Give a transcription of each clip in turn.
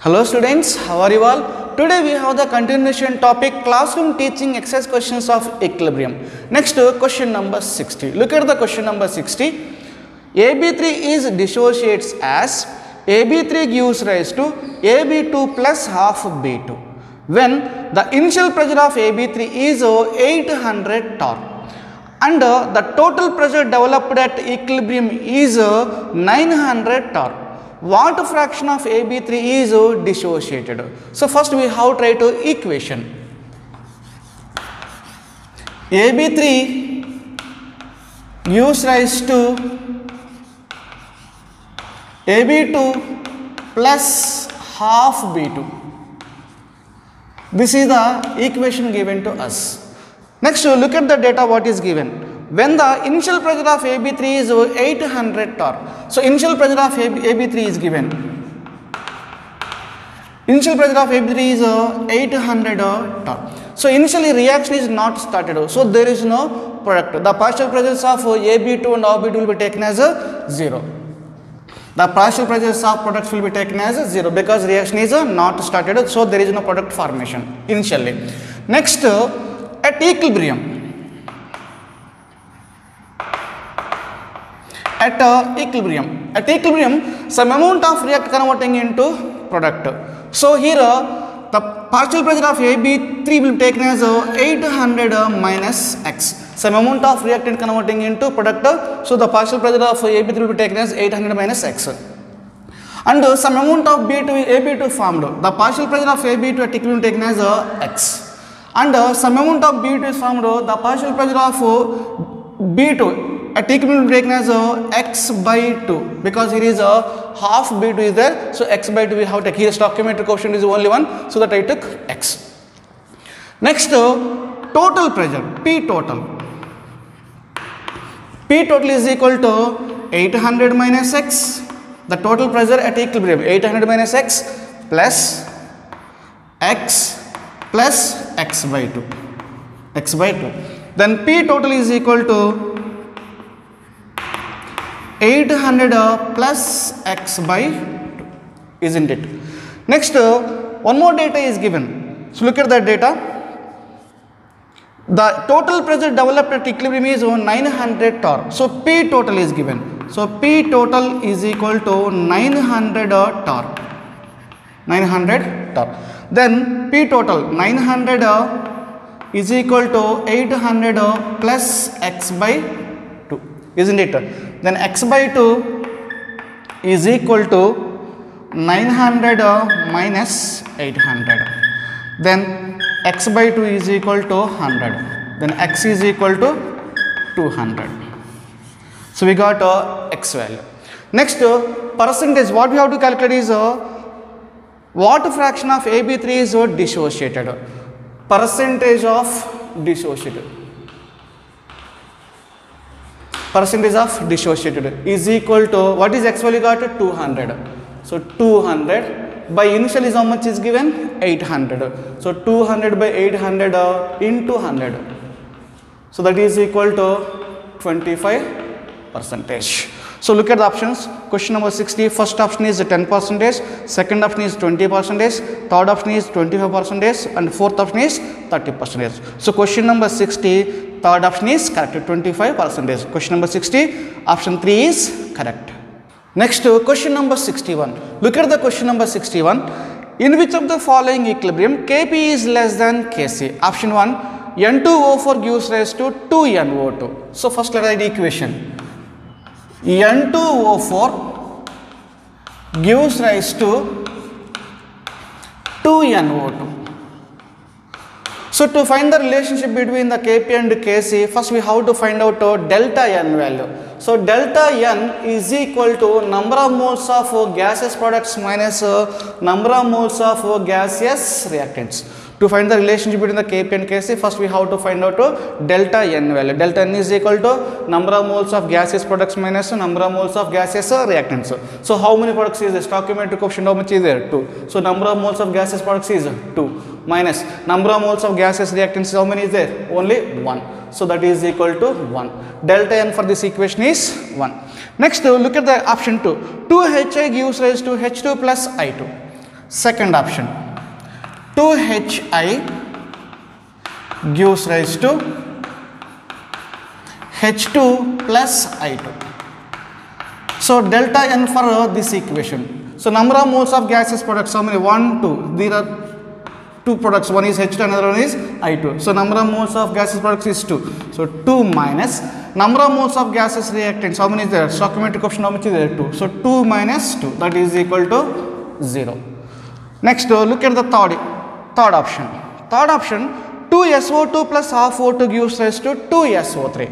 Hello students, how are you all? Today we have the continuation topic classroom teaching exercise questions of equilibrium. Next question number 60. Look at the question number 60. AB3 is dissociates as AB3 gives rise to AB2 plus half B2 when the initial pressure of AB3 is 800 torque and the total pressure developed at equilibrium is 900 torque. What fraction of AB3 is dissociated? So first we have try to equation. AB3 gives rise to AB2 plus half B2. This is the equation given to us. Next look at the data what is given. When the initial pressure of AB3 is 800 torque. So initial pressure of AB3 is given. Initial pressure of AB3 is 800 torque. So initially reaction is not started. So there is no product. The partial pressures of AB2 and AB2 will be taken as 0. The partial pressures of products will be taken as 0 because reaction is not started. So there is no product formation initially. Next at equilibrium. At equilibrium, some amount of react converting into product. So here the partial pressure of AB3 will be taken as 800 minus X. Some amount of reactant converting into product. So the partial pressure of AB3 will be taken as 800 minus X. And some amount of AB2 formed. The partial pressure of AB2 at equilibrium will be taken as X. And some amount of B2 is formed. The partial pressure of B2 at equilibrium will be taken as x by 2 because here is half B2 is there. So x by 2 we have to take. Here stoichiometric coefficient is only 1. So that I took x. Next total pressure P total. P total is equal to 800 minus x. The total pressure at equilibrium 800 minus x plus x by 2. X by 2. Then P total is equal to 800 plus x by 2, isn't it? Next, one more data is given. So look at that data. The total pressure developed at equilibrium is 900 torque. So P total is given. So P total is equal to 900 torque. 900 torque. Then P total 900 is equal to 800 plus x by 2, isn't it? Then x by 2 is equal to 900 minus 800. Then x by 2 is equal to 100. Then x is equal to 200. So we got x value. Next percentage, what we have to calculate is what fraction of AB3 is dissociated. Percentage of dissociated. Percentage of dissociated is equal to, what is x value got? 200. So 200 by initial is how much is given? 800. So 200 by 800 into 100. So that is equal to 25%. So look at the options. Question number 60. First option is 10%. Second option is 20%. Third option is 25%. And fourth option is 30%. So question number 60. Third option is correct, 25%. Question number 60, option 3 is correct. Next question number 61. Look at the question number 61. In which of the following equilibrium Kp is less than Kc? Option 1, N2O4 gives rise to 2NO2. So first let us write the equation. N2O4 gives rise to 2NO2. So to find the relationship between the Kp and Kc, first we have to find out delta N value. So delta N is equal to number of moles of gaseous products minus number of moles of gaseous reactants. To find the relationship between the Kp and Kc, first we have to find out delta N value. Delta N is equal to number of moles of gaseous products minus number of moles of gaseous reactants. So how many products is there? Stoichiometric coefficient how much is there? 2. So number of moles of gaseous products is 2 minus number of moles of gaseous reactants how many is there? Only 1. So that is equal to 1. Delta N for this equation is 1. Next look at the option 2. 2Hi gives rise to H2 plus I2. Second option, 2HI gives rise to H2 plus I2. So delta n for this equation. So number of moles of gaseous products, how many? 1, 2. There are two products, one is H2, another one is I2. So number of moles of gaseous products is 2. So 2 minus number of moles of gaseous reactants, how many is there? Stoichiometric coefficient, how much is there? 2. So 2 minus 2, that is equal to 0. Next, look at the third option. Third option, 2SO2 plus half O2 gives rise to 2SO3.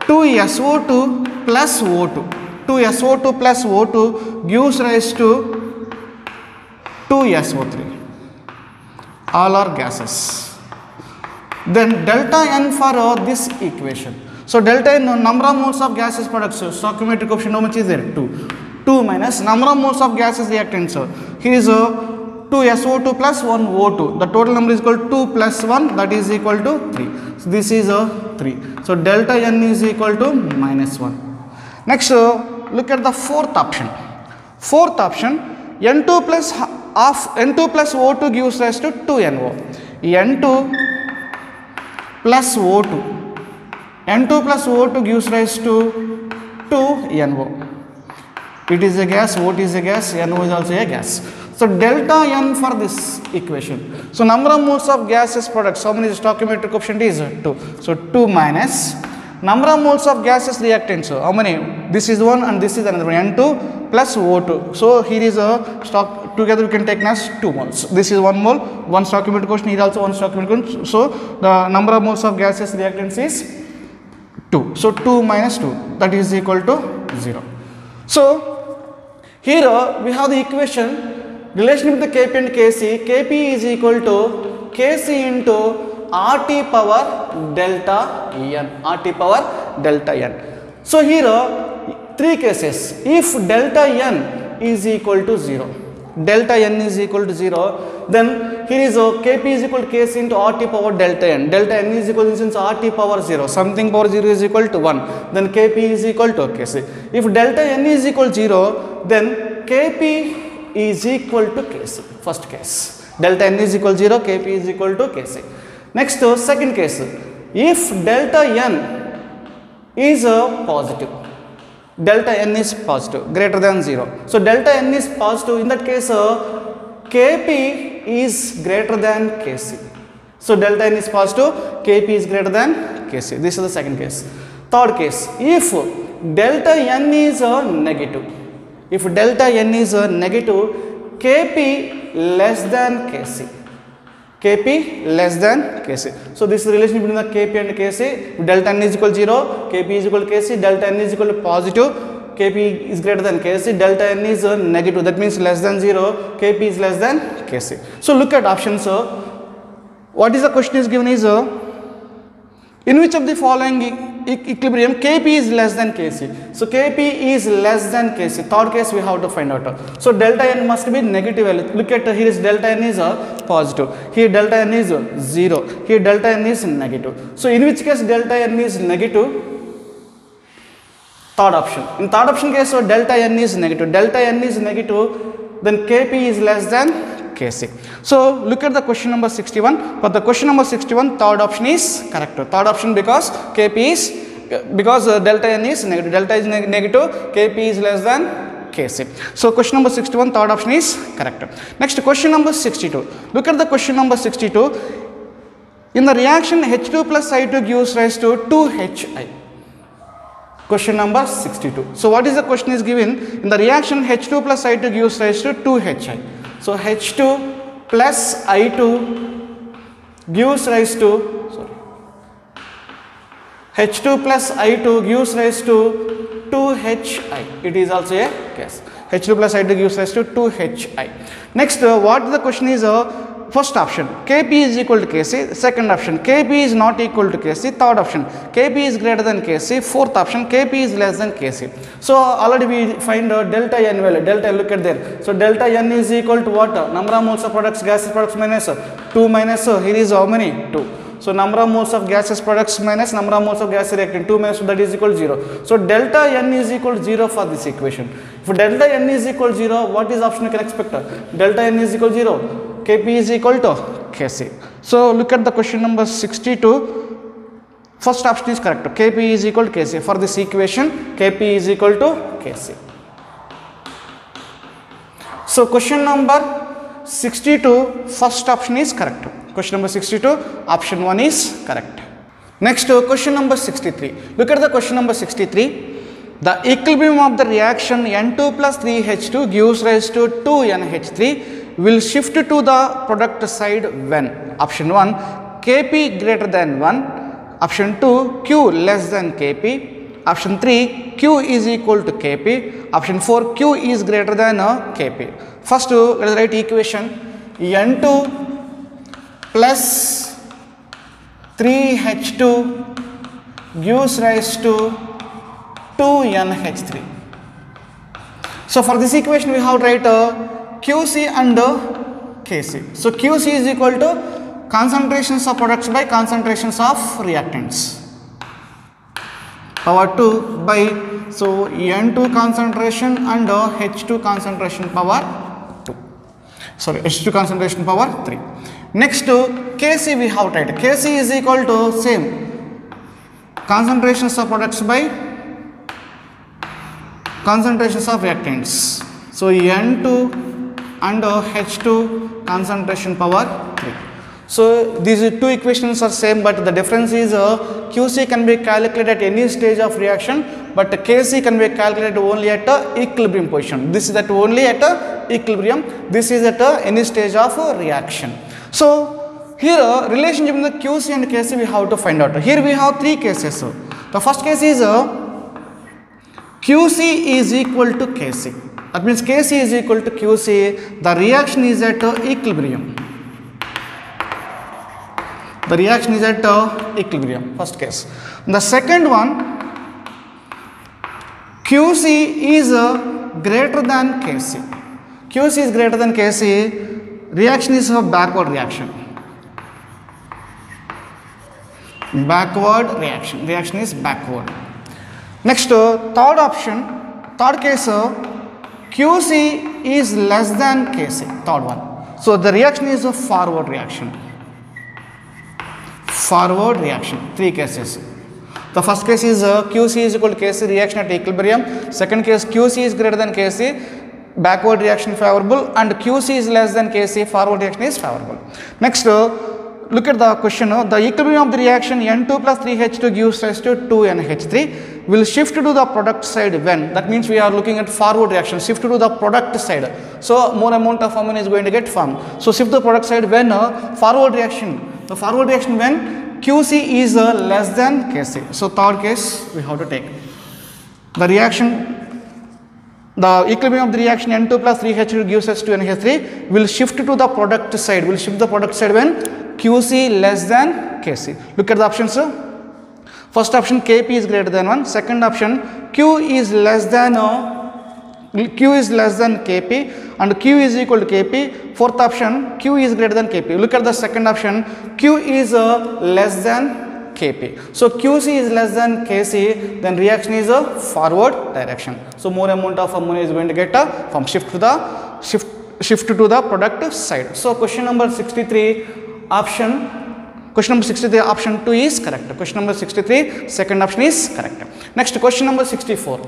2SO2 plus O2. 2SO2 plus O2 gives rise to 2SO3. All are gases. Then delta n for this equation. So delta n, number of moles of gaseous products, stoichiometric coefficient, how much is there? 2. 2 minus number of moles of gaseous reactants. Here is 2SO2 plus 1 O2. The total number is equal to 2 plus 1, that is equal to 3. So this is 3. So delta n is equal to minus 1. Next, look at the fourth option. Fourth option, N2 plus O2 gives rise to 2NO. N2 plus O2. N2 plus O2 gives rise to 2NO. It is a gas, O2 is a gas, NO is also a gas. So delta n for this equation. So number of moles of gaseous products, how many stoichiometric coefficient is 2. So 2 minus number of moles of gaseous reactants, how many? This is one and this is another one, N2 plus O2. So here is a stock, together we can take as 2 moles. This is 1 mole, 1 stoichiometric coefficient, here also 1 stoichiometric coefficient. So the number of moles of gaseous reactants is 2. So 2 minus 2, that is equal to 0. So here we have the equation relation with the Kp and Kc. Kp is equal to Kc into RT power delta n. RT power delta n. So here 3 cases. If delta n is equal to 0, delta n is equal to 0, then here is Kp is equal to Kc into RT power delta n. Delta n is equal to, since RT power 0, something power 0 is equal to 1, then Kp is equal to Kc. If delta n is equal to 0, then Kp is equal to Kc. First case, delta n is equal to 0, Kp is equal to Kc. Next, second case, if delta n is positive, delta n is positive, greater than 0. So delta n is positive, in that case Kp is greater than Kc. So delta n is positive, Kp is greater than Kc. This is the second case. Third case, if delta n is negative, if delta n is negative, Kp less than Kc. Kp less than Kc. So this is the relation between the Kp and Kc. If delta n is equal to 0, Kp is equal to Kc. Delta n is equal to positive, Kp is greater than Kc. Delta n is negative, that means less than 0, Kp is less than Kc. So look at options. What is the question is given is, in which of the following equilibrium Kp is less than Kc? So Kp is less than Kc. Third case we have to find out. So delta n must be negative value. Look at here is delta n is positive. Here delta n is 0. Here delta n is negative. So in which case delta n is negative? Third option. In third option case, so delta n is negative. Delta n is negative, then Kp is less than Kc. So look at the question number 61. For the question number 61, third option is correct. Third option, because Kp is, because delta n is negative. Delta is negative, Kp is less than Kc. So question number 61, third option is correct. Next, question number 62. Look at the question number 62. In the reaction, H2 plus I2 gives rise to 2HI. Question number 62. So what is the question is given? In the reaction, H2 plus I2 gives rise to 2HI. So H2 plus I2 gives rise to, H2 plus I2 gives rise to 2HI. It is also a gas. H2 plus I2 gives rise to 2HI. Next, what the question is? First option, Kp is equal to Kc. Second option, Kp is not equal to Kc. Third option, Kp is greater than Kc. Fourth option, Kp is less than Kc. So already we find delta n value. Delta, look at there. So delta n is equal to what? Number of moles of products, gaseous products minus 2 minus, here is how many? 2. So number of moles of gaseous products minus number of moles of gas reactant, 2 minus 2, that is equal to 0. So delta n is equal to 0 for this equation. If delta n is equal to 0, what is option you can expect? Delta n is equal to 0, Kp is equal to Kc. So look at the question number 62. First option is correct. Kp is equal to Kc. For this equation, Kp is equal to Kc. So question number 62, first option is correct. Question number 62, option 1 is correct. Next, question number 63. Look at the question number 63. The equilibrium of the reaction N2 plus 3H2 gives rise to 2NH3 will shift to the product side when? Option 1, Kp greater than 1. Option 2, Q less than Kp. Option 3, Q is equal to Kp. Option 4, Q is greater than Kp. First, let us write equation. N2 plus 3H2 gives rise to 2NH3. So, for this equation, we have to write QC and Kc. So, QC is equal to concentrations of products by concentrations of reactants. Power 2 by, so N2 concentration and H2 concentration power 2. Sorry, H2 concentration power 3. Next to Kc we have to write. Kc is equal to same concentrations of products by concentrations of reactants. So N2 and H2 concentration power 3. So these two equations are same, but the difference is Qc can be calculated at any stage of reaction, but Kc can be calculated only at equilibrium position. This is at only at equilibrium. This is at any stage of reaction. So here relationship in the Qc and Kc we have to find out. Here we have three cases. The first case is Qc is equal to Kc. That means Kc is equal to Qc. The reaction is at equilibrium. The reaction is at equilibrium, first case. The second one, Qc is greater than Kc. Qc is greater than Kc, reaction is a backward reaction. Backward reaction, reaction is backward. Next, third option, third case, Qc is less than Kc, third one. So the reaction is a forward reaction. Forward reaction, three cases. The first case is Qc is equal to Kc, reaction at equilibrium. Second case, Qc is greater than Kc, backward reaction favorable, and Qc is less than Kc, forward reaction is favorable. Next, look at the question. The equilibrium of the reaction N2 plus 3H2 gives rise to 2NH3 will shift to the product side when? That means we are looking at forward reaction, shift to the product side. So more amount of ammonia is going to get formed. So shift the product side when forward reaction. The forward reaction when Qc is less than Kc. So third case we have to take. The reaction, the equilibrium of the reaction N2 plus 3H2 gives us 2NH3 will shift to the product side. Will shift the product side when Qc less than Kc. Look at the options. First option, Kp is greater than 1. Second option, Q is less than Kp and Q is equal to Kp. Fourth option, Q is greater than Kp. Look at the second option, Q is less than Kp. So Qc is less than Kc, then reaction is a forward direction. So more amount of ammonia is going to get from shift to the product side. So question number 63 option. Question number 63, option 2 is correct. Question number 63, second option is correct. Next, question number 64.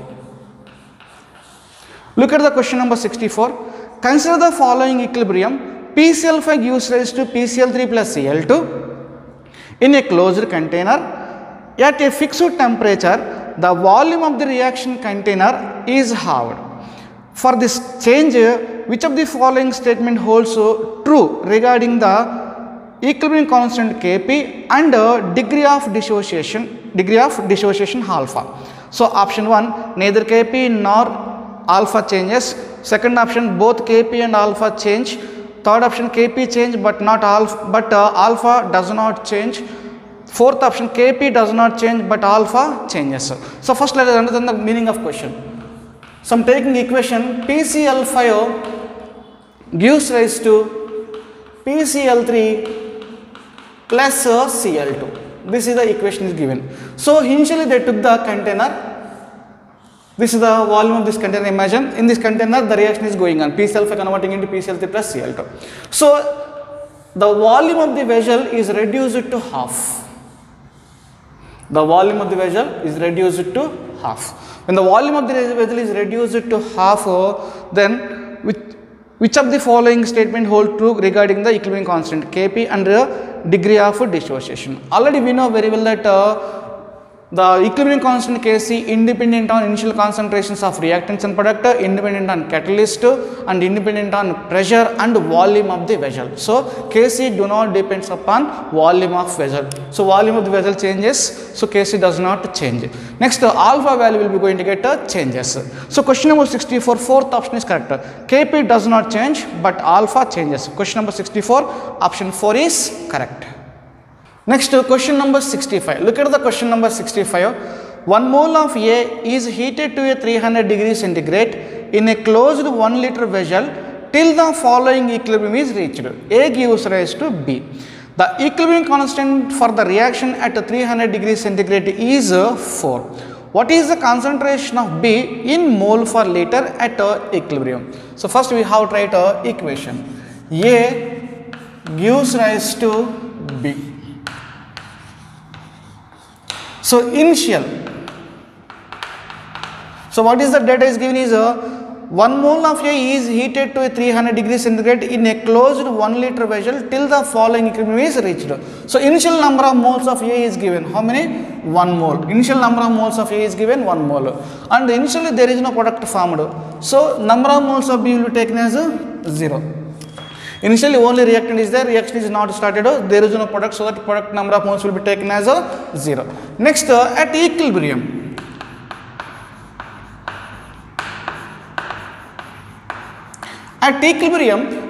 Look at the question number 64. Consider the following equilibrium. PCl5 gives rise to PCl3 plus Cl2 in a closed container. At a fixed temperature, the volume of the reaction container is halved. For this change, which of the following statement holds true regarding the equilibrium constant Kp and degree of dissociation alpha? So option 1, neither Kp nor alpha changes. Second option, both Kp and alpha change. Third option, Kp change but not alpha, but alpha does not change. Fourth option, Kp does not change but alpha changes. So first let us understand the meaning of question. So I am taking equation PCl5 gives rise to PCl3 plus Cl2. This is the equation is given. So initially they took the container. This is the volume of this container. Imagine in this container the reaction is going on. PCl5 converting into PCl3 plus Cl2. So the volume of the vessel is reduced to half. The volume of the vessel is reduced to half. When the volume of the vessel is reduced to half, then which of the following statement hold true regarding the equilibrium constant Kp and the degree of dissociation? Already we know very well that the equilibrium constant Kc independent on initial concentrations of reactants and product, independent on catalyst and independent on pressure and volume of the vessel. So Kc do not depends upon volume of vessel. So volume of the vessel changes, so Kc does not change. Next alpha value will be going to get changes. So question number 64, fourth option is correct. Kp does not change but alpha changes. Question number 64, option 4 is correct. Next question number 65. Look at the question number 65. 1 mole of A is heated to a 300 degrees centigrade in a closed 1 liter vessel till the following equilibrium is reached. A gives rise to B. The equilibrium constant for the reaction at 300 degrees centigrade is 4. What is the concentration of B in mole per liter at equilibrium? So first we have to write a equation. A gives rise to B. So initial, so what is the data is given is 1 mole of A is heated to a 300 degrees centigrade in a closed 1 liter vessel till the following equilibrium is reached. So initial number of moles of A is given. How many? 1 mole. Initial number of moles of A is given 1 mole. And initially there is no product formed. So number of moles of B will be taken as 0. Initially only reactant is there, reaction is not started, there is no product, so that product number of moles will be taken as 0. Next at equilibrium,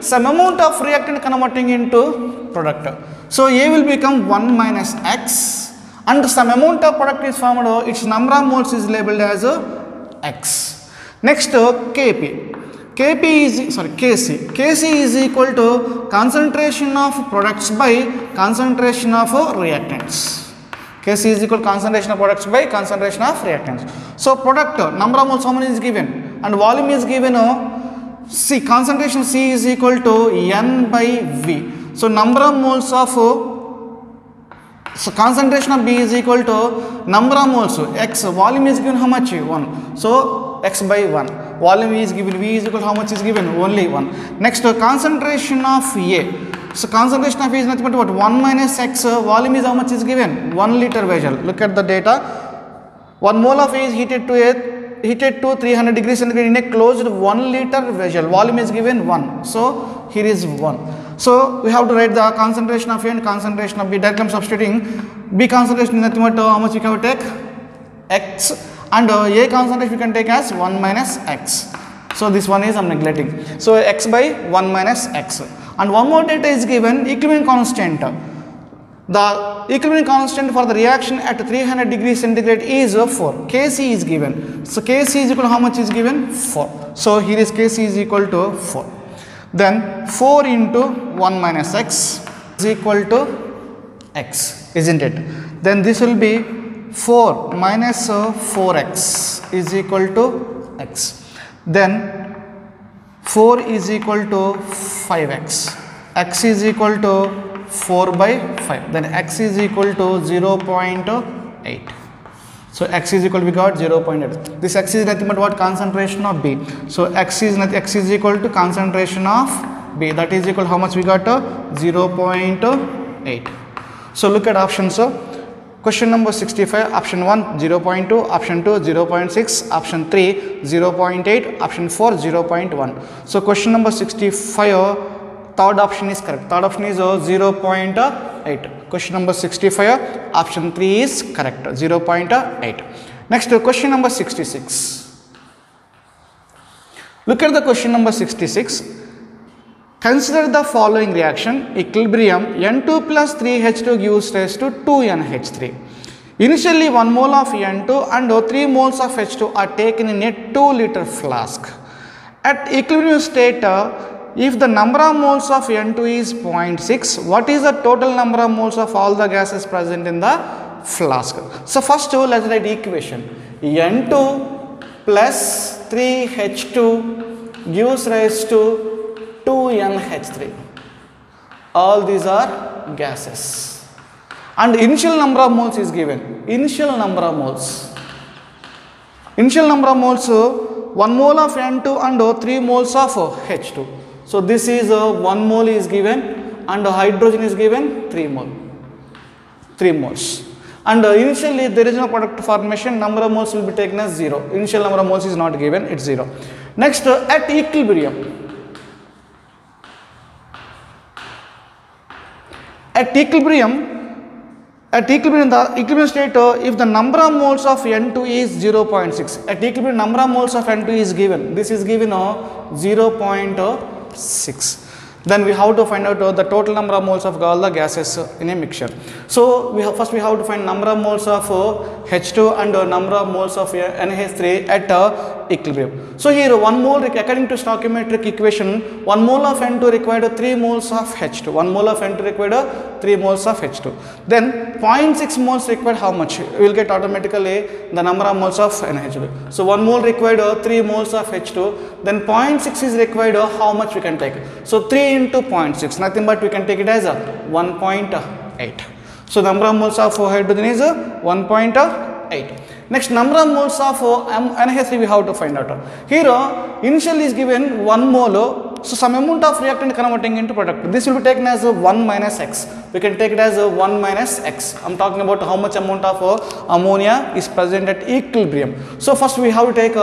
some amount of reactant converting into product. So A will become 1 minus X and some amount of product is formed, its number of moles is labeled as X. Next Kc. Kc is equal to concentration of products by concentration of reactants. Kc is equal to concentration of products by concentration of reactants. So product number of moles how many is given and volume is given. C, concentration C is equal to N by V. So number of moles of concentration of B is equal to number of moles X, volume is given how much? 1. So X by 1. Volume is given, V is equal to how much is given? Only 1. Next concentration of A. So concentration of A is nothing but what? 1 minus X, volume is how much is given? 1 liter vessel. Look at the data. 1 mole of A is heated to 300 degrees centigrade in a closed 1 liter vessel. Volume is given 1. So here is 1. So we have to write the concentration of A and concentration of B. Directly I am substituting. B concentration is nothing but how much we can take? X. And A concentration we can take as 1 minus X. So this one is I am neglecting. So X by 1 minus X. And one more data is given, equilibrium constant. The equilibrium constant for the reaction at 300 degrees centigrade is 4. Kc is given. So Kc is equal to how much is given? 4. So here is Kc is equal to 4. Then 4 into 1 minus X is equal to X, isn't it? Then this will be 4 minus 4x is equal to x. Then 4 is equal to 5x. X is equal to 4 by 5. Then x is equal to 0.8. So x is equal to, we got 0.8. This x is nothing but what? Concentration of B. So x is equal to concentration of B. That is equal to how much we got? 0.8. So look at options. Question number 65, option 1 0.2, option 2 0.6, option 3 0.8, option 4 0.1. So question number 65, third option is correct. Third option is 0.8. Question number 65, option 3 is correct, 0.8. Next question number 66. Look at the question number 66. Consider the following reaction. Equilibrium N2 plus 3H2 gives rise to 2NH3. Initially 1 mole of N2 and 3 moles of H2 are taken in a 2 liter flask. At equilibrium state, if the number of moles of N2 is 0.6, what is the total number of moles of all the gases present in the flask? So first let's write equation. N2 plus 3H2 gives rise to 2NH3. All these are gases. And initial number of moles is given. Initial number of moles. Initial number of moles, 1 mole of N2 and 3 moles of H2. So this is 1 mole is given and hydrogen is given 3 mole. 3 moles. And initially there is no product formation, number of moles will be taken as 0. Initial number of moles is not given, it's 0. Next, at equilibrium. At equilibrium, the equilibrium state, if the number of moles of N2 is 0.6, at equilibrium number of moles of N2 is given, this is given 0.6. Then we have to find out the total number of moles of all the gases in a mixture. So first we have to find number of moles of H2 and number of moles of NH3 at equilibrium. So here 1 mole, according to stoichiometric equation, 1 mole of N2 required 3 moles of H2. 1 mole of N2 required 3 moles of H2. Then 0.6 moles required how much? We will get automatically the number of moles of NH2. So 1 mole required 3 moles of H2. Then 0.6 is required, how much we can take? So 3 into 0.6, nothing but we can take it as 1.8. So number of moles of hydrogen is 1.8. Next, number of moles of NH3 we have to find out. Here initially is given 1 mole, so some amount of reactant converting into product. This will be taken as 1 minus X. We can take it as 1 minus X. I am talking about how much amount of ammonia is present at equilibrium. So first we have to take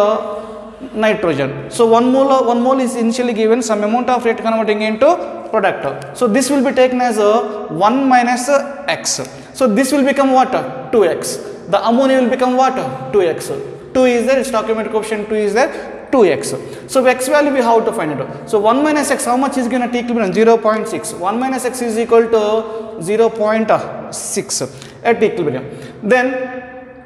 nitrogen. So 1 mole is initially given, some amount of reactant converting into product. So this will be taken as 1 minus X. So this will become what? 2X. The ammonia will become what? 2X. 2 is there, stoichiometric coefficient 2 is there, 2X. So X value we have to find it. So 1 minus X, how much is given at equilibrium? 0.6. 1 minus X is equal to 0.6 at equilibrium. Then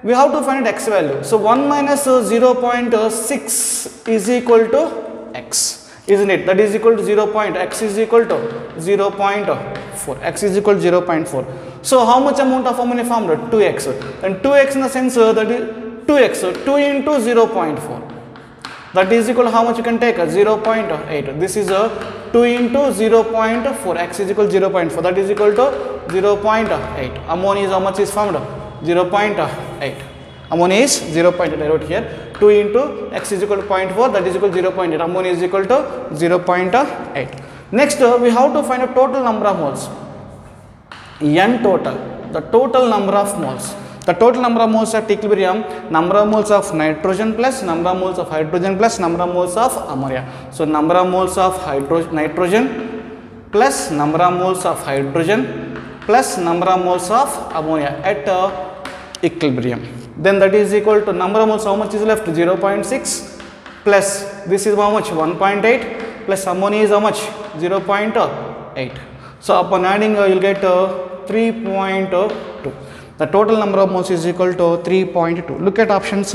we have to find X value. So 1 minus 0.6 is equal to X. Isn't it? That is equal to 0.x is equal to 0.4. X is equal to 0.4. So how much amount of ammonia formed? 2x. And 2x in the sense that is 2x. 2 into 0.4. That is equal to how much you can take? 0.8. This is 2 into 0.4. X is equal to 0.4. That is equal to 0.8. Ammonia is how much is formed? 0.8. Ammonia is 0.8. I wrote here. 2 into X is equal to 0.4, that is equal to 0.8. Ammonia is equal to 0.8. Next, we have to find a total number of moles. N total, the total number of moles. The total number of moles at equilibrium, number of moles of nitrogen plus number of moles of hydrogen plus number of moles of ammonia. So number of moles of nitrogen plus number of moles of hydrogen plus number of moles of ammonia at equilibrium. Then that is equal to number of moles, how much is left? 0.6 plus this is how much? 1.8 plus ammonia is how much? 0.8. So upon adding you will get 3.2. The total number of moles is equal to 3.2. Look at options.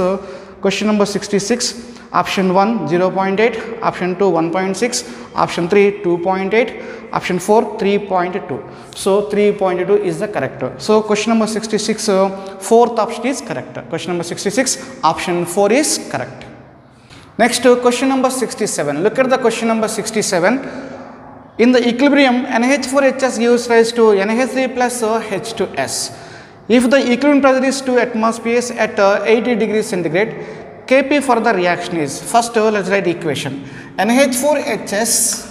Question number 66. Option 1 0.8, option 2 1.6, option 3 2.8, option 4 3.2. So 3.2 is the correct. So question number 66, fourth option is correct. Question number 66, option 4 is correct. Next, question number 67. Look at the question number 67. In the equilibrium, NH4HS gives rise to NH3 plus H2S. If the equilibrium pressure is 2 atmospheres at 80 degrees centigrade, Kp for the reaction is, first let's write equation. NH4HS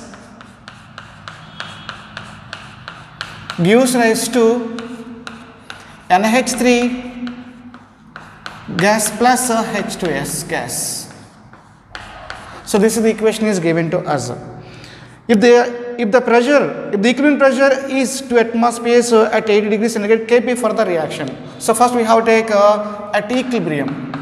gives rise to NH3 gas plus H2S gas. So this is the equation is given to us. If the equilibrium pressure is 2 atmospheres at 80 degrees centigrade, Kp for the reaction. So first we have to take at equilibrium.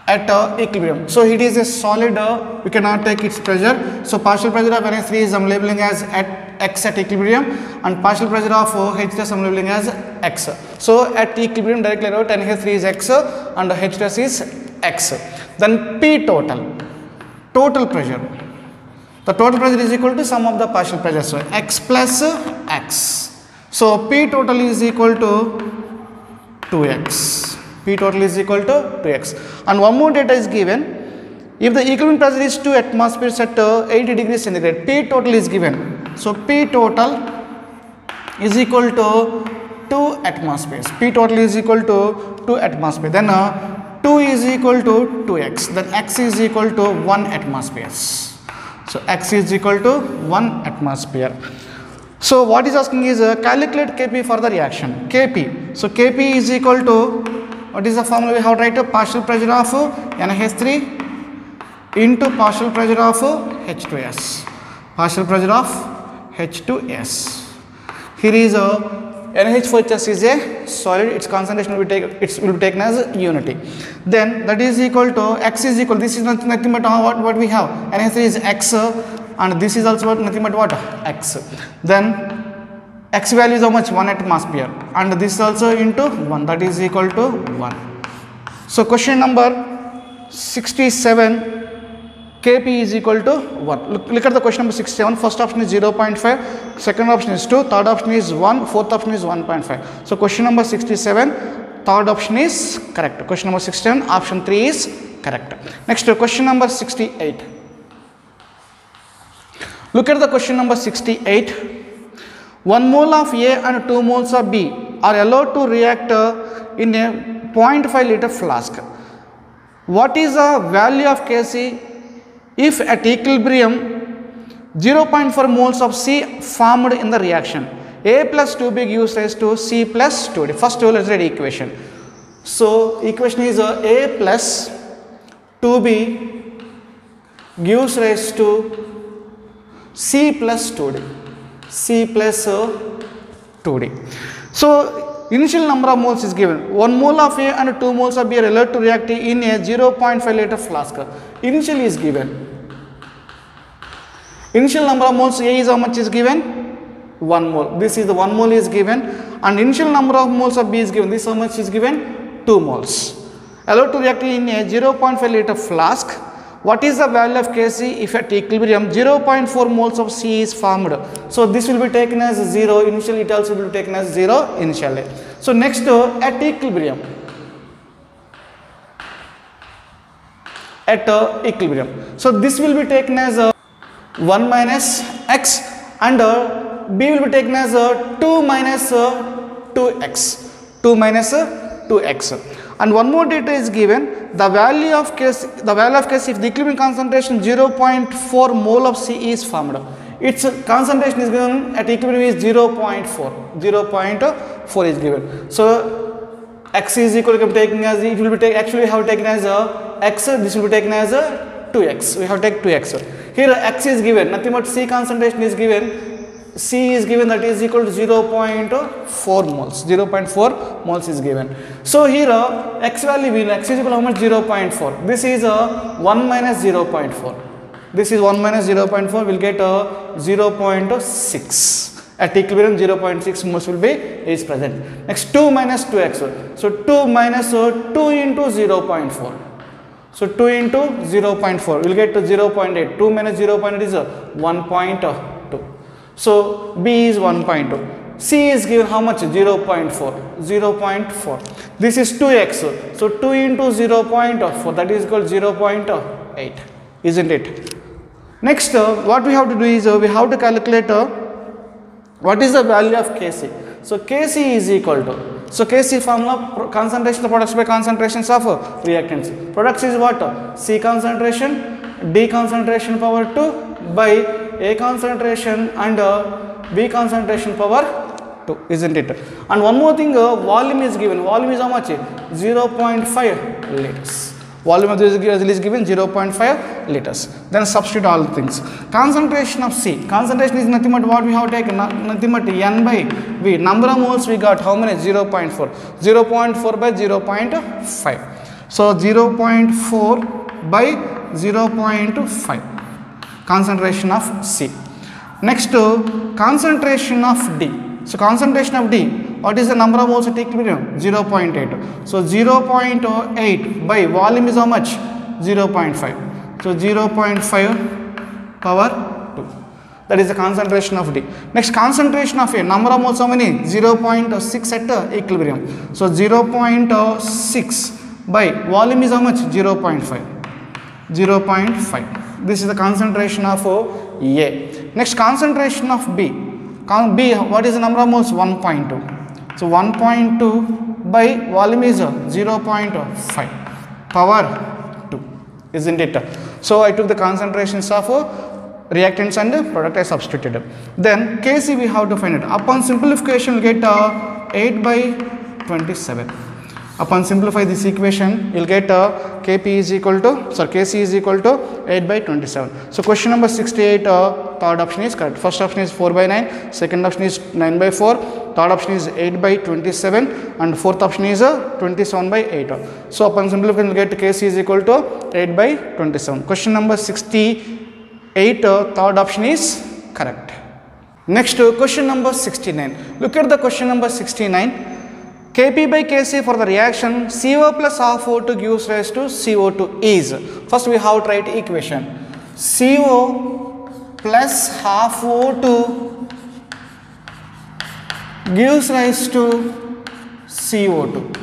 At equilibrium. So it is a solid, we cannot take its pressure. So partial pressure of NH3 is I am labeling as at X at equilibrium, and partial pressure of H2S I am labeling as X. So at equilibrium directly wrote NH3 is X and H2S is X. Then P total. total pressure. The total pressure is equal to sum of the partial pressure. So x plus x. So P total is equal to 2x. P total is equal to 2x. And one more data is given. If the equilibrium pressure is 2 atmospheres at 80 degrees centigrade, P total is given. So P total is equal to 2 atmospheres. P total is equal to 2 atmospheres. Then 2 is equal to 2x. Then x is equal to 1 atmospheres. So x is equal to 1 atmosphere. So what is asking is calculate Kp for the reaction. Kp. So Kp is equal to, what is the formula we have to write? Partial pressure of NH3 into partial pressure of H2S. Partial pressure of H2S. Here is NH4 is a solid, its concentration will be taken as unity. Then that is equal to x is equal, this is nothing but what we have, NH3 is x and this is also nothing but what, x. Then x value is how much, 1 atmosphere, and this also into 1, that is equal to 1. So question number 67, Kp is equal to 1. Look at the question number 67. First option is 0.5, second option is 2, third option is 1, fourth option is 1.5. So question number 67, third option is correct. Question number 67, option 3 is correct. Next question number 68. Look at the question number 68. 1 mole of A and 2 moles of B are allowed to react in a 0.5 liter flask. What is the value of Kc if at equilibrium 0.4 moles of C formed in the reaction? A plus 2B gives rise to C plus 2D. First let's write equation. So equation is A plus 2B gives rise to C plus 2D. C plus 2D. So initial number of moles is given. 1 mole of A and 2 moles of B are allowed to react in a 0.5 liter flask. Initial is given. Initial number of moles A is how much is given? 1 mole. This is the 1 mole is given, and initial number of moles of B is given. This how much is given? 2 moles. Allowed to react in a 0.5 liter flask. What is the value of Kc if at equilibrium 0.4 moles of C is formed? So this will be taken as 0. Initially it also will be taken as 0 initially. So next at equilibrium. At equilibrium. So this will be taken as 1 minus x, and B will be taken as 2 minus 2x. 2 minus 2x. And one more data is given. The value of Kc if the equilibrium concentration 0.4 mole of C is formed. Its concentration is given at equilibrium is 0.4. 0.4 is given. So x is equal to taking as, it will be actually we have taken as x. This will be taken as 2x. We have taken 2x. Here x is given. Nothing but C concentration is given. C is given, that is equal to 0.4 moles. 0.4 moles is given. So here x value will x is equal to how much? 0.4. This is 1 minus 0.4. This is 1 minus 0.4. Will get 0.6. At equilibrium 0.6 moles will be is present. Next 2 minus 2x. So 2 minus 2 into 0.4. So 2 into 0.4 will get to 0.8. 2 minus 0.8 is 1.2. So B is 1.2. C is given how much? 0.4. 0.4. This is 2x. So 2 into 0.4, that is equal to 0.8. Isn't it? Next, what we have to do is we have to calculate what is the value of Kc. So Kc is equal to, so Kc formula, concentration of products by concentrations of reactants. Products is what? C concentration, D concentration power 2 by A concentration and B concentration power 2, isn't it? And one more thing, volume is given. Volume is how much? 0.5 liters. Volume of this is given 0.5 liters. Then substitute all things. Concentration of C. Concentration is nothing but what we have taken, nothing but N by V. Number of moles we got, how many? 0.4. 0.4 by 0.5. So 0.4 by 0.5. Concentration of C. Next, concentration of D. So concentration of D, what is the number of moles at equilibrium? 0.8. So 0.8 by volume is how much? 0.5. So 0.5 power 2. That is the concentration of D. Next, concentration of A. Number of moles how many? 0.6 at equilibrium. So 0.6 by volume is how much? 0.5. 0.5. This is the concentration of A. Next, concentration of B. B, what is the number of moles? 1.2. So 1.2 by volume is 0.5 power 2, isn't it? So I took the concentrations of reactants and product I substituted. Then Kc we have to find it. Upon simplification, we get 8 by 27. Upon simplify this equation, you'll get Kc is equal to 8 by 27. So question number 68, third option is correct. First option is 4 by 9, second option is 9 by 4, third option is 8 by 27, and fourth option is 27 by 8. So upon simplification, you'll get Kc is equal to 8 by 27. Question number 68, third option is correct. Next, question number 69. Look at the question number 69. Kp by Kc for the reaction CO plus half O2 gives rise to CO2 is. First we have to write equation. CO plus half O2 gives rise to CO2.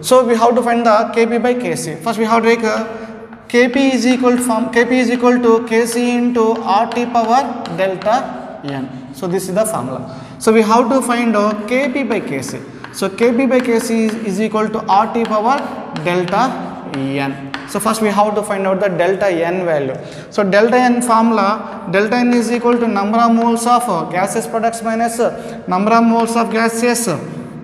So we have to find the Kp by Kc. First we have to take Kp is equal to Kc into RT power delta N. So this is the formula. So we have to find Kp by Kc. So Kp by Kc is equal to RT power delta N. So first we have to find out the delta N value. So delta N formula, delta N is equal to number of moles of gaseous products minus number of moles of gaseous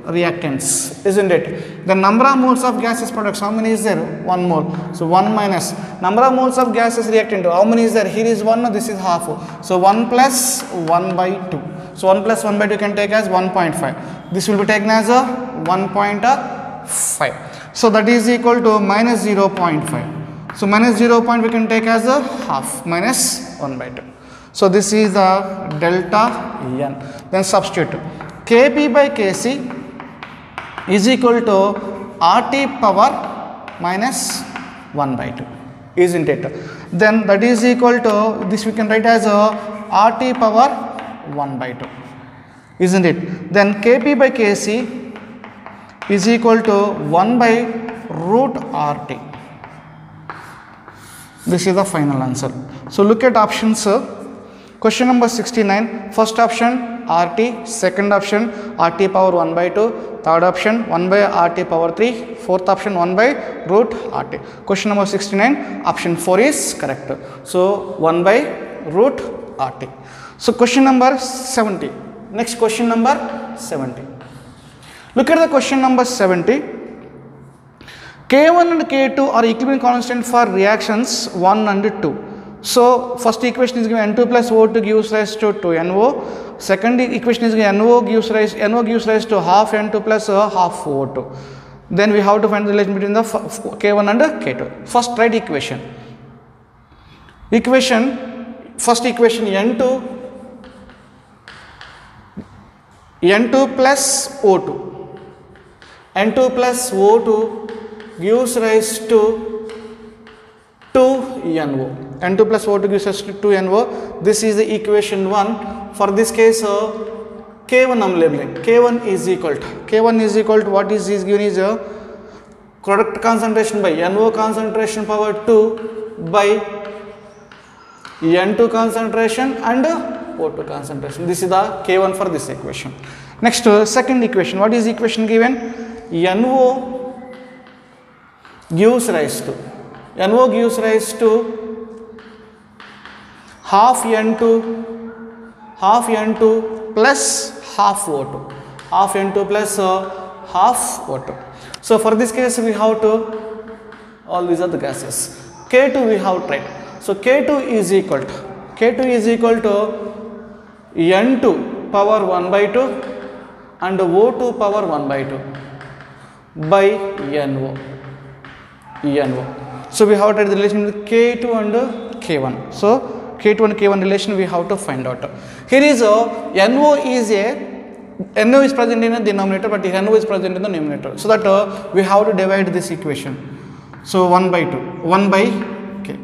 reactants, isn't it? The number of moles of gaseous products, how many is there? 1 mole. So 1 minus number of moles of gaseous reactant, how many is there? Here is 1, this is half. So 1 plus 1 by 2. So 1 plus 1 by 2 can take as 1.5. This will be taken as a 1.5. So that is equal to minus 0.5. So minus 0.5 we can take as a half minus 1 by 2. So this is the delta N. Then substitute Kp by Kc is equal to RT power minus 1 by 2, isn't it? Then that is equal to, this we can write as a RT power 1 by 2, isn't it? Then Kp by Kc is equal to 1 by root RT. This is the final answer. So look at options. Question number 69, first option RT, second option RT power 1 by 2, third option 1 by RT power 3, fourth option 1 by root RT. Question number 69, option 4 is correct. So 1 by root RT. So question number 70. Next question number 70. Look at the question number 70. K1 and K2 are equilibrium constant for reactions 1 and 2. So first equation is given N2 plus O2 gives rise to 2NO. Second equation is given NO gives rise to half N2 plus half O2. Then we have to find the relation between the K1 and K2. First write equation. First equation N2 plus O2. N2 plus O2 gives rise to 2NO. N2 plus O2 gives us to 2NO. This is the equation 1. For this case, K1 I am labeling. K1 is equal to what is given is product concentration by NO concentration power 2 by N2 concentration and O2 concentration. This is the K1 for this equation. Next, second equation. What is equation given? NO gives rise to half N2 plus half O2. Half N2 plus half O2. So for this case we have to, all these are the gases. K2 we have tried. So K2 is equal to N2 power 1 by 2 and O2 power 1 by 2 by NO. So we have to the relation with K2 and K1. So K2 and K1 relation we have to find out. Here is NO is present in the denominator, but NO is present in the numerator. So that we have to divide this equation. So 1 by 2, 1 by K,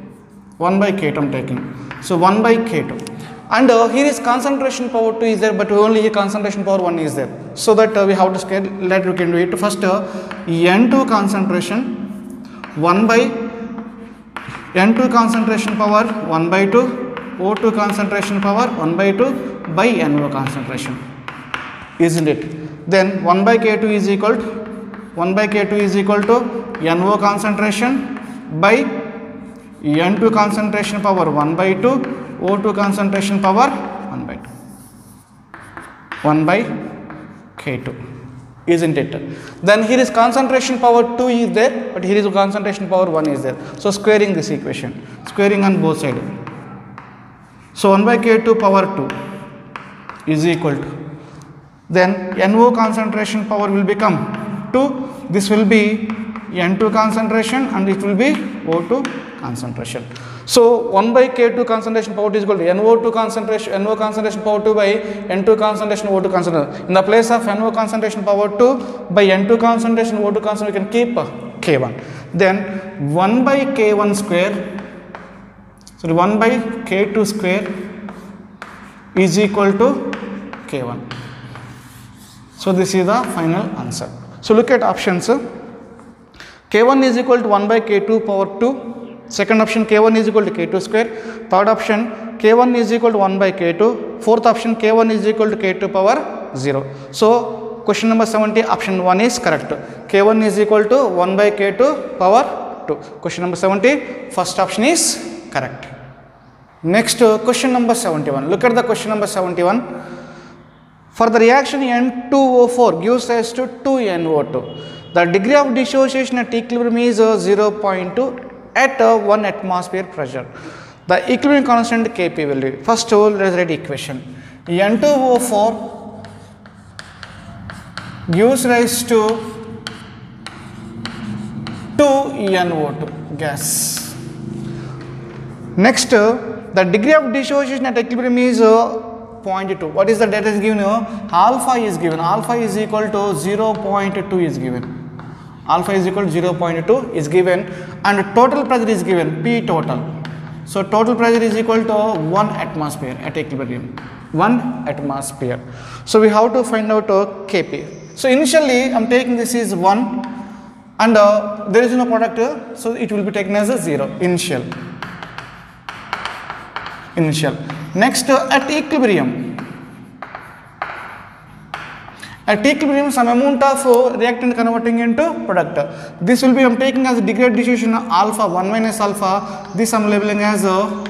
1 by K2 I am taking. So 1 by K2. And here is concentration power 2 is there, but only here concentration power 1 is there. So that we have to scale, let we can do it. First N2 concentration 1 by N2 concentration power 1 by 2, O2 concentration power 1 by 2 by NO concentration, isn't it? Then 1 by K2 is equal to 1 by K2 is equal to NO concentration by N2 concentration power 1 by 2, O2 concentration power 1 by 2, 1 by K2, isn't it? Then here is concentration power 2 is there, but here is concentration power 1 is there. So squaring this equation, squaring on both sides. So 1 by K2 power 2 is equal to, then NO concentration power will become 2, this will be N2 concentration and it will be O2 concentration. So 1 by K2 concentration power 2 is equal to NO2 concentration, NO concentration power 2 by N2 concentration, O2 concentration. In the place of NO concentration power 2 by N2 concentration, O2 concentration, we can keep K1. Then 1 by K1 square, so 1 by K2 square is equal to K1. So this is the final answer. So look at options. K1 is equal to 1 by K2 power 2. Second option K1 is equal to K2 square. Third option K1 is equal to 1 by K2. Fourth option K1 is equal to K2 power 0. So question number 70, option 1 is correct. K1 is equal to 1 by K2 power 2. Question number 70, first option is correct. Next question number 71. Look at the question number 71. For the reaction N2O4 gives rise to 2NO2. The degree of dissociation at equilibrium is 0.2 at 1 atmosphere pressure. The equilibrium constant Kp will be. First of all, let us write equation. N2O4 gives rise to 2NO2 gas. Next, the degree of dissociation at equilibrium is 0.2. What is the data is given? Alpha is given. Alpha is equal to 0.2 is given. Alpha is equal to 0.2 is given, and total pressure is given, P total. So total pressure is equal to 1 atmosphere at equilibrium. 1 atmosphere. So we have to find out Kp. So initially I am taking this is 1 and there is no product, so it will be taken as a 0 initial. Next at equilibrium. At equilibrium, some amount of reactant converting into product. This will be I am taking as degree of dissociation alpha 1 minus alpha. This I am labeling as 2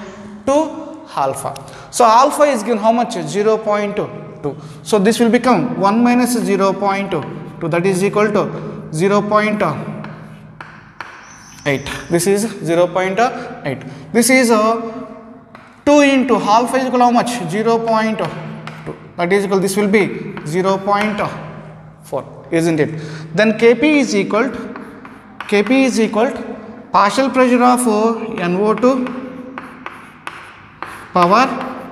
alpha. So alpha is given how much? 0.2. So this will become 1 minus 0.2. That is equal to 0.8. This is 0.8. This is 2 into alpha is equal to how much? 0.2. That is equal, this will be 0.4, isn't it? Then Kp is equal to partial pressure of NO2 power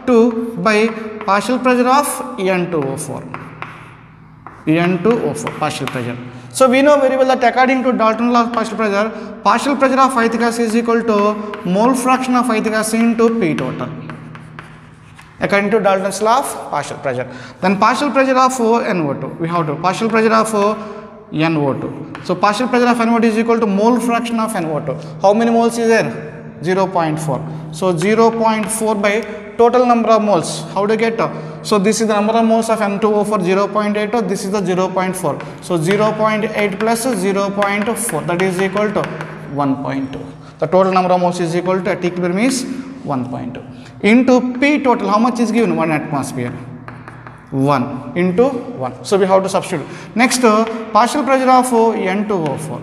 2 by partial pressure of N2O4. N2O4 partial pressure. So we know very well that according to Dalton law of partial pressure of ith gas is equal to mole fraction of ith gas into P total. According to Dalton's law of partial pressure. Then partial pressure of NO2. We have to partial pressure of NO2. So partial pressure of NO2 is equal to mole fraction of NO2. How many moles is there? 0.4. So 0.4 by total number of moles. How to get? So this is the number of moles of N2O4 0.8. This is the 0.4. So 0.8 plus 0.4, that is equal to 1.2. The total number of moles is equal to at equilibrium is 1.2. Into P total, how much is given? 1 atmosphere. 1 into 1. So we have to substitute. Next, partial pressure of N2O4.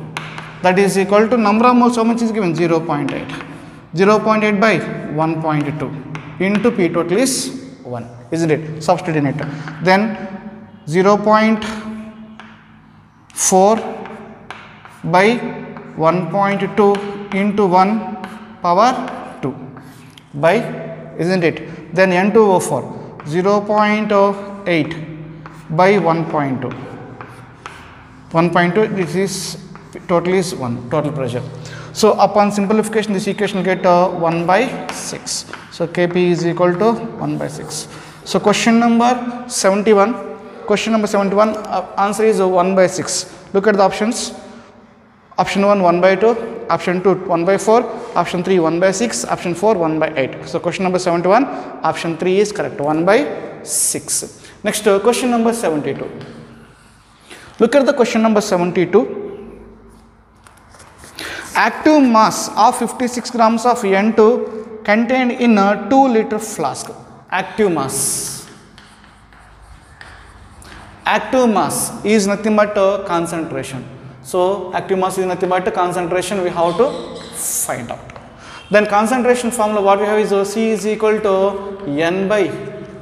That is equal to number of moles, how much is given? 0.8. 0.8 by 1.2 into P total is 1, isn't it? Substitute in it. Then 0.4 by 1.2 into 1 power 2 by, isn't it? Then N2O4 0.8 by 1.2. 1.2, this is total is 1, total pressure. So upon simplification, this equation will get 1 by 6. So Kp is equal to 1 by 6. So question number 71. Question number 71, answer is 1 by 6. Look at the options. Option 1, 1 by 2. Option 2, 1 by 4. Option 3, 1 by 6. Option 4, 1 by 8. So question number 71, option 3 is correct, 1 by 6. Next, question number 72. Look at the question number 72. Active mass of 56 grams of N2 contained in a 2-liter flask. Active mass. Active mass is nothing but concentration. So active mass is nothing but concentration, we have to find out. Then concentration formula what we have is C is equal to N by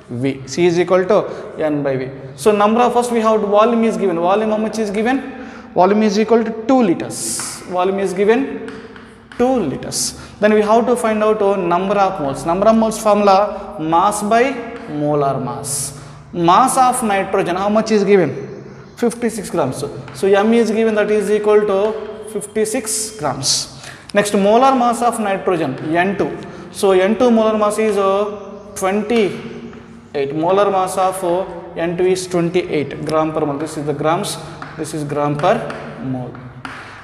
V. C is equal to N by V. So number of, first we have volume is given. Volume how much is given? Volume is equal to 2 liters. Volume is given 2 liters. Then we have to find out number of moles. Number of moles formula mass by molar mass. Mass of nitrogen how much is given? 56 grams. So M is given, that is equal to 56 grams. Next, molar mass of nitrogen N2. So N2 molar mass is 28. Molar mass of N2 is 28 gram per mole. This is the grams. This is gram per mole.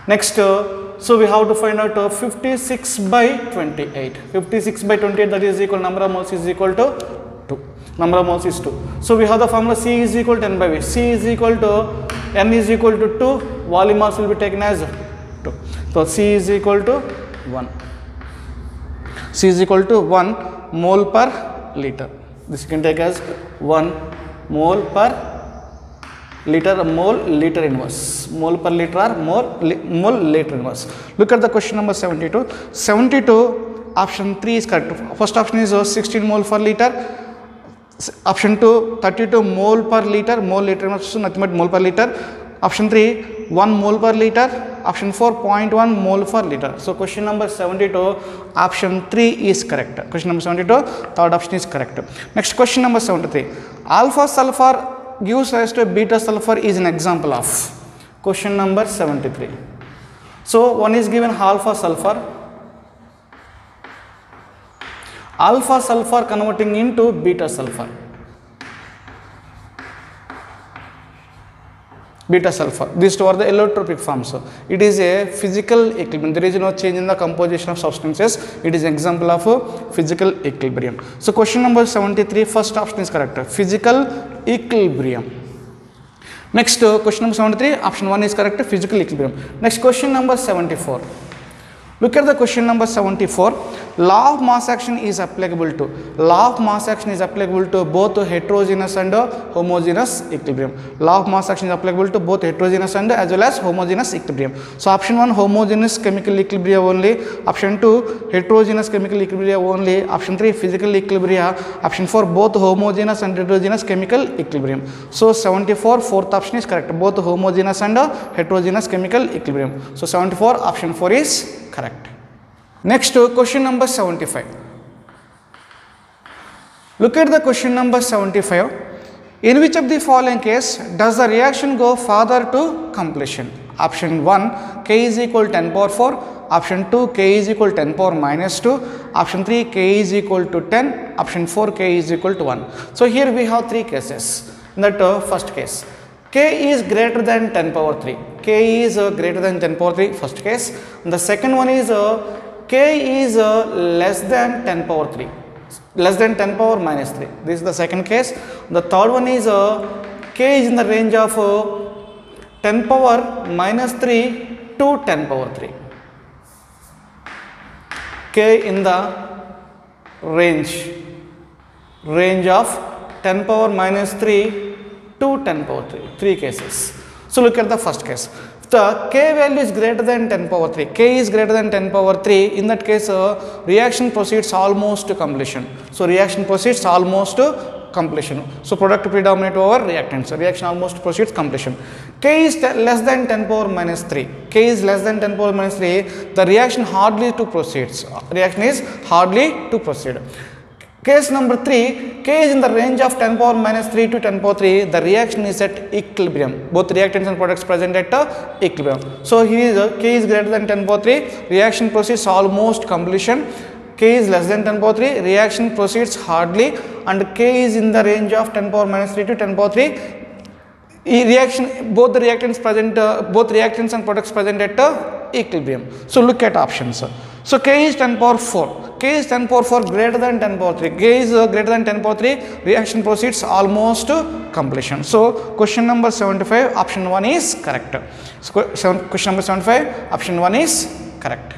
Next, so we have to find out 56 by 28. 56 by 28, that is equal, number of moles is equal to 2. Number of moles is 2. So we have the formula C is equal to N by V. C is equal to N is equal to 2. Volume mass will be taken as 2. So C is equal to 1. C is equal to 1 mole per liter. This you can take as 1 mole per liter, mole liter inverse. Mole per liter or mole liter inverse. Look at the question number 72. 72, option 3 is correct. First option is 16 mole per liter. Option 2, 32 mole per liter. Mole liter inverse, nothing but mole per liter. Option 3, 1 mole per liter. Option 4, 0.1 mole per liter. So question number 72, option 3 is correct. Question number 72, third option is correct. Next, question number 73. Alpha sulfur gives rise to beta sulfur is an example of. Question number 73. So one is given alpha sulfur. Alpha sulfur converting into beta sulfur. Beta sulfur. These two are the allotropic forms. It is a physical equilibrium. There is no change in the composition of substances. It is an example of a physical equilibrium. So question number 73, first option is correct. Physical equilibrium. Next, question number 73, option 1 is correct. Physical equilibrium. Next, question number 74. Look at the question number 74. Law of mass action is applicable to. Law of mass action is applicable to both heterogeneous and homogeneous equilibrium. Law of mass action is applicable to both heterogeneous and as well as homogeneous equilibrium. So option 1 homogeneous chemical equilibrium only. Option 2 heterogeneous chemical equilibrium only. Option 3 physical equilibrium. Option 4 both homogeneous and heterogeneous chemical equilibrium. So 74, fourth option is correct. Both homogeneous and heterogeneous chemical equilibrium. So 74, option 4 is correct. Next, question number 75. Look at the question number 75. In which of the following case does the reaction go further to completion? Option 1, K is equal to 10 power 4. Option 2, K is equal to 10 power minus 2. Option 3, K is equal to 10. Option 4, K is equal to 1. So here we have 3 cases. In that first case, K is greater than 10 power 3. K is greater than 10 power 3, first case. And the second one is K is less than 10 power 3, less than 10 power minus 3. This is the second case. The third one is K is in the range of 10 power minus 3 to 10 power 3. K in the range of 10 power minus 3 to 10 power 3. 3 cases. So look at the first case. The K value is greater than 10 power 3. K is greater than 10 power 3. In that case, reaction proceeds almost to completion. So reaction proceeds almost to completion. So product predominate over reactants. So reaction almost proceeds completion. K is less than 10 power minus 3. K is less than 10 power minus 3. The reaction hardly to proceeds. Reaction is hardly to proceed. Case number 3, K is in the range of 10 power minus 3 to 10 power 3, the reaction is at equilibrium. Both reactants and products present at equilibrium. So here is K is greater than 10 power 3, reaction proceeds almost completion. K is less than 10 power 3, reaction proceeds hardly, and K is in the range of 10 power minus 3 to 10 power 3. Both the reactants present, both reactants and products present at equilibrium. So look at options. So K is 10 power 4. K is 10 power 4 greater than 10 power 3. K is greater than 10 power 3. Reaction proceeds almost completion. So question number 75, option 1 is correct. So question number 75, option 1 is correct.